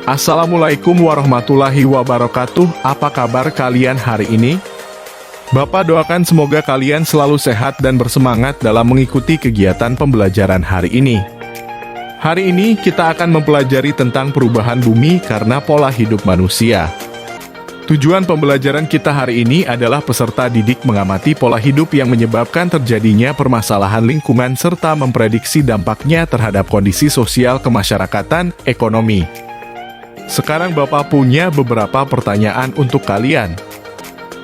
Assalamualaikum warahmatullahi wabarakatuh. Apa kabar kalian hari ini? Bapak doakan semoga kalian selalu sehat dan bersemangat dalam mengikuti kegiatan pembelajaran hari ini. Hari ini kita akan mempelajari tentang perubahan bumi karena pola hidup manusia. Tujuan pembelajaran kita hari ini adalah peserta didik mengamati pola hidup yang menyebabkan terjadinya permasalahan lingkungan serta memprediksi dampaknya terhadap kondisi sosial kemasyarakatan, ekonomi. Sekarang Bapak punya beberapa pertanyaan untuk kalian.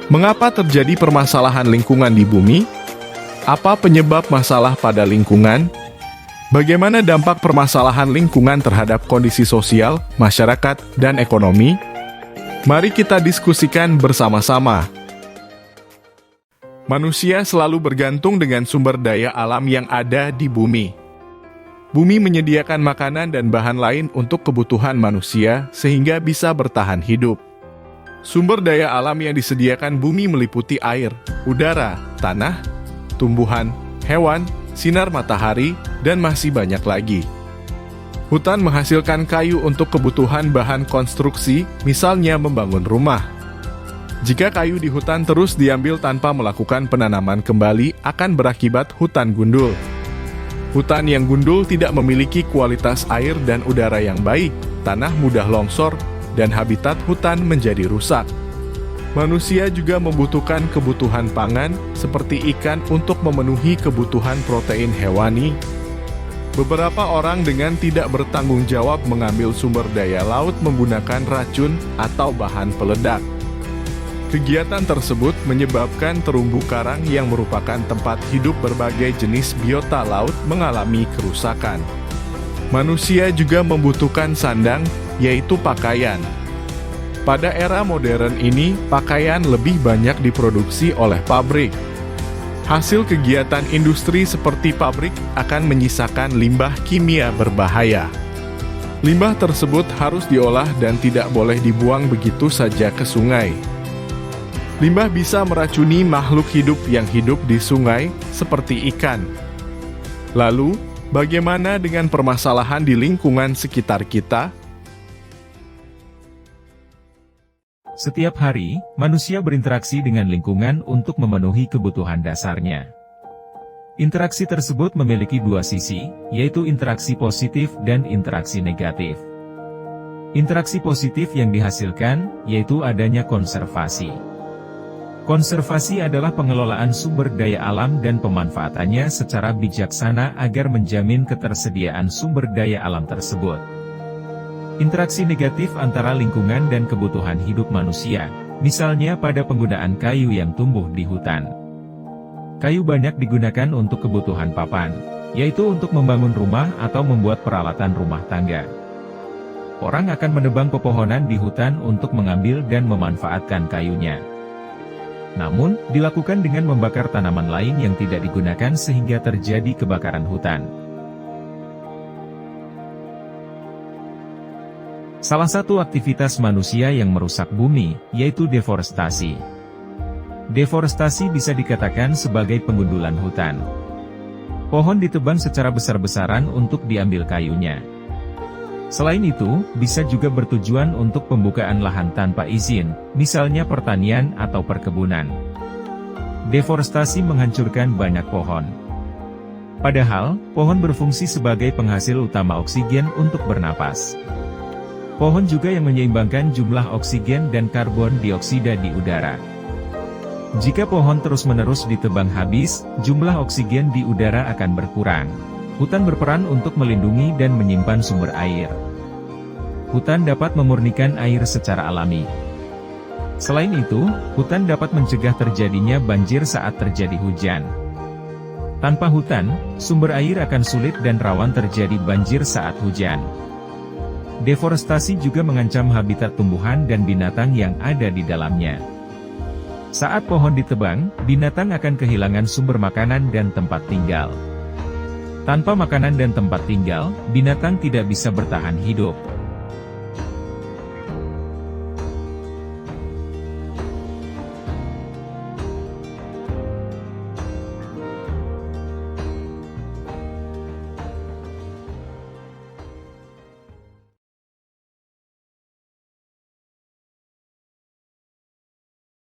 Mengapa terjadi permasalahan lingkungan di bumi? Apa penyebab masalah pada lingkungan? Bagaimana dampak permasalahan lingkungan terhadap kondisi sosial, masyarakat, dan ekonomi? Mari kita diskusikan bersama-sama. Manusia selalu bergantung dengan sumber daya alam yang ada di bumi. Bumi menyediakan makanan dan bahan lain untuk kebutuhan manusia sehingga bisa bertahan hidup. Sumber daya alam yang disediakan bumi meliputi air, udara, tanah, tumbuhan, hewan, sinar matahari, dan masih banyak lagi. Hutan menghasilkan kayu untuk kebutuhan bahan konstruksi, misalnya membangun rumah. Jika kayu di hutan terus diambil tanpa melakukan penanaman kembali, akan berakibat hutan gundul. Hutan yang gundul tidak memiliki kualitas air dan udara yang baik, tanah mudah longsor, dan habitat hutan menjadi rusak. Manusia juga membutuhkan kebutuhan pangan, seperti ikan untuk memenuhi kebutuhan protein hewani. Beberapa orang dengan tidak bertanggung jawab mengambil sumber daya laut menggunakan racun atau bahan peledak. Kegiatan tersebut menyebabkan terumbu karang yang merupakan tempat hidup berbagai jenis biota laut mengalami kerusakan. Manusia juga membutuhkan sandang, yaitu pakaian. Pada era modern ini, pakaian lebih banyak diproduksi oleh pabrik. Hasil kegiatan industri seperti pabrik akan menyisakan limbah kimia berbahaya. Limbah tersebut harus diolah dan tidak boleh dibuang begitu saja ke sungai. Limbah bisa meracuni makhluk hidup yang hidup di sungai, seperti ikan. Lalu, bagaimana dengan permasalahan di lingkungan sekitar kita? Setiap hari, manusia berinteraksi dengan lingkungan untuk memenuhi kebutuhan dasarnya. Interaksi tersebut memiliki dua sisi, yaitu interaksi positif dan interaksi negatif. Interaksi positif yang dihasilkan, yaitu adanya konservasi. Konservasi adalah pengelolaan sumber daya alam dan pemanfaatannya secara bijaksana agar menjamin ketersediaan sumber daya alam tersebut. Interaksi negatif antara lingkungan dan kebutuhan hidup manusia, misalnya pada penggunaan kayu yang tumbuh di hutan. Kayu banyak digunakan untuk kebutuhan papan, yaitu untuk membangun rumah atau membuat peralatan rumah tangga. Orang akan menebang pepohonan di hutan untuk mengambil dan memanfaatkan kayunya. Namun, dilakukan dengan membakar tanaman lain yang tidak digunakan sehingga terjadi kebakaran hutan. Salah satu aktivitas manusia yang merusak bumi, yaitu deforestasi. Deforestasi bisa dikatakan sebagai pengundulan hutan. Pohon ditebang secara besar-besaran untuk diambil kayunya. Selain itu, bisa juga bertujuan untuk pembukaan lahan tanpa izin, misalnya pertanian atau perkebunan. Deforestasi menghancurkan banyak pohon. Padahal, pohon berfungsi sebagai penghasil utama oksigen untuk bernapas. Pohon juga yang menyeimbangkan jumlah oksigen dan karbon dioksida di udara. Jika pohon terus-menerus ditebang habis, jumlah oksigen di udara akan berkurang. Hutan berperan untuk melindungi dan menyimpan sumber air. Hutan dapat memurnikan air secara alami. Selain itu, hutan dapat mencegah terjadinya banjir saat terjadi hujan. Tanpa hutan, sumber air akan sulit dan rawan terjadi banjir saat hujan. Deforestasi juga mengancam habitat tumbuhan dan binatang yang ada di dalamnya. Saat pohon ditebang, binatang akan kehilangan sumber makanan dan tempat tinggal. Tanpa makanan dan tempat tinggal, binatang tidak bisa bertahan hidup.